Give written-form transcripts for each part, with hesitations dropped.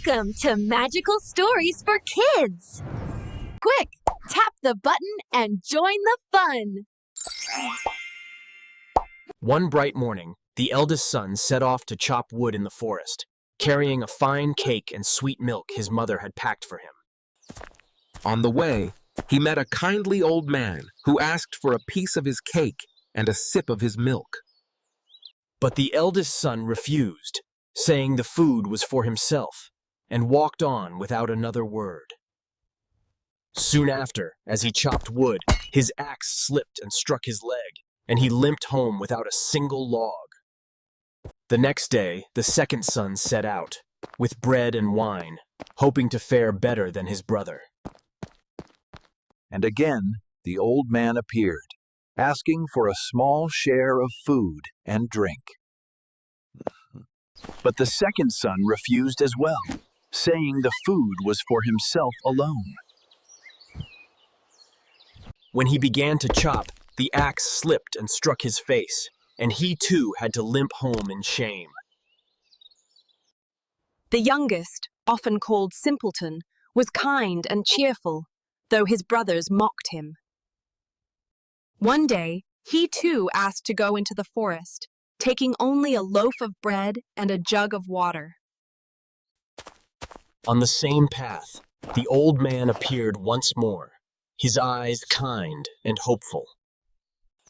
Welcome to Magical Stories for Kids! Quick, tap the button and join the fun! One bright morning, the eldest son set off to chop wood in the forest, carrying a fine cake and sweet milk his mother had packed for him. On the way, he met a kindly old man who asked for a piece of his cake and a sip of his milk. But the eldest son refused, saying the food was for himself, and walked on without another word. Soon after, as he chopped wood, his axe slipped and struck his leg, and he limped home without a single log. The next day, the second son set out, with bread and wine, hoping to fare better than his brother. And again the old man appeared, asking for a small share of food and drink. But the second son refused as well, saying the food was for himself alone. When he began to chop, the axe slipped and struck his face, and he too had to limp home in shame. The youngest, often called Simpleton, was kind and cheerful, though his brothers mocked him. One day, he too asked to go into the forest, taking only a loaf of bread and a jug of water. On the same path, the old man appeared once more, his eyes kind and hopeful.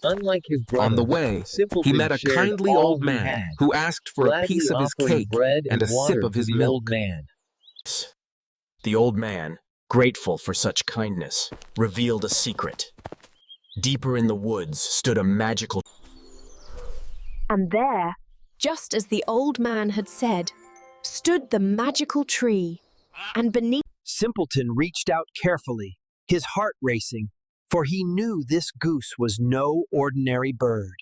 Unlike his brother, On the way, he met a kindly old man who asked for a piece of his cake and a sip of his milk. The old man, grateful for such kindness, revealed a secret. Deeper in the woods stood a magical... And there, just as the old man had said, stood the magical tree, and beneath... Simpleton reached out carefully, his heart racing, for he knew this goose was no ordinary bird.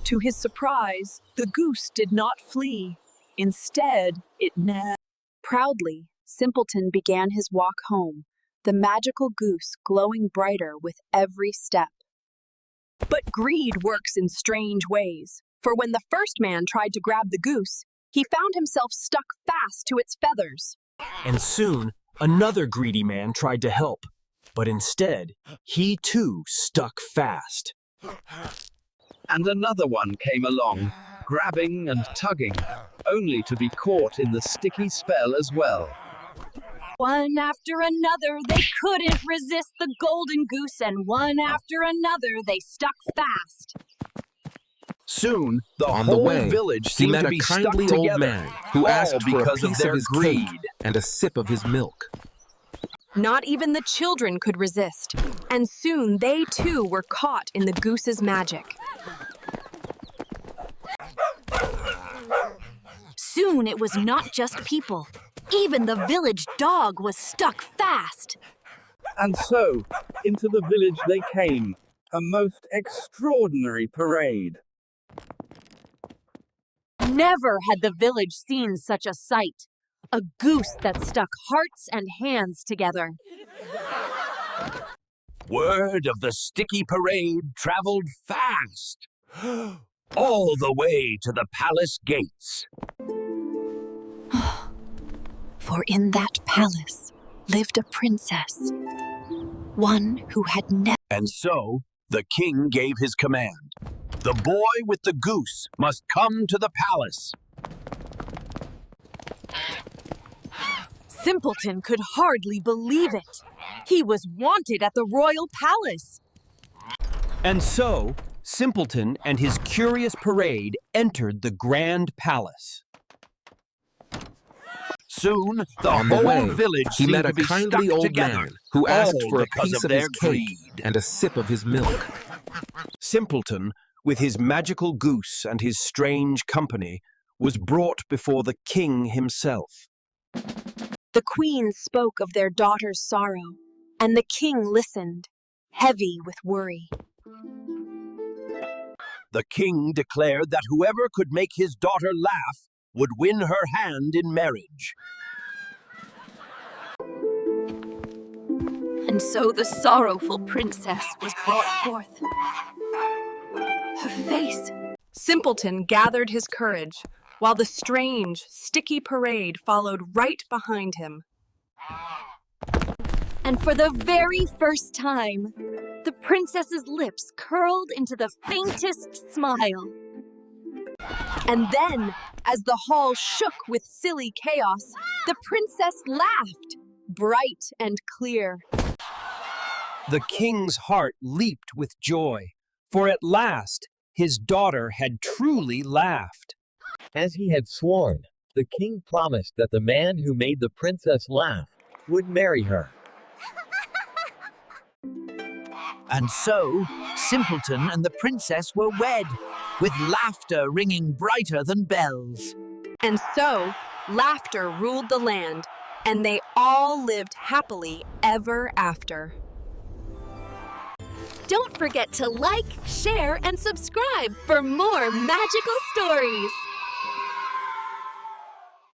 To his surprise, the goose did not flee. Instead, it neighed. Proudly, Simpleton began his walk home, the magical goose glowing brighter with every step. But greed works in strange ways, for when the first man tried to grab the goose, he found himself stuck fast to its feathers. And soon, another greedy man tried to help, but instead, he too stuck fast. And another one came along, grabbing and tugging, only to be caught in the sticky spell as well. One after another, they couldn't resist the golden goose, and one after another, they stuck fast. Soon, the On whole the way, village he seemed met to a be stuck kindly together, old man who all asked for a because of piece their of his greed. cake and a sip of his milk. Not even the children could resist, and soon they too were caught in the goose's magic. Soon it was not just people. Even the village dog was stuck fast. And so, into the village they came, a most extraordinary parade. Never had the village seen such a sight. A goose that stuck hearts and hands together. Word of the sticky parade traveled fast, all the way to the palace gates. For in that palace lived a princess, one who had never... And so, the king gave his command. The boy with the goose must come to the palace. Simpleton could hardly believe it. He was wanted at the royal palace. And so, Simpleton and his curious parade entered the grand palace. Soon, the On the whole way, village he seemed met to a be kindly stuck old together, man who asked all for a because piece of their his cake greed. and a sip of his milk. Simpleton, with his magical goose and his strange company, was brought before the king himself. The queen spoke of their daughter's sorrow, and the king listened, heavy with worry. The king declared that whoever could make his daughter laugh would win her hand in marriage. And so the sorrowful princess was brought forth. Her face... Simpleton gathered his courage, while the strange, sticky parade followed right behind him. And for the very first time, the princess's lips curled into the faintest smile. And then, as the hall shook with silly chaos, the princess laughed, bright and clear. The king's heart leaped with joy, for at last his daughter had truly laughed. As he had sworn, the king promised that the man who made the princess laugh would marry her. And so, Simpleton and the princess were wed, with laughter ringing brighter than bells. And so, laughter ruled the land, and they all lived happily ever after. Don't forget to like, share, and subscribe for more magical stories.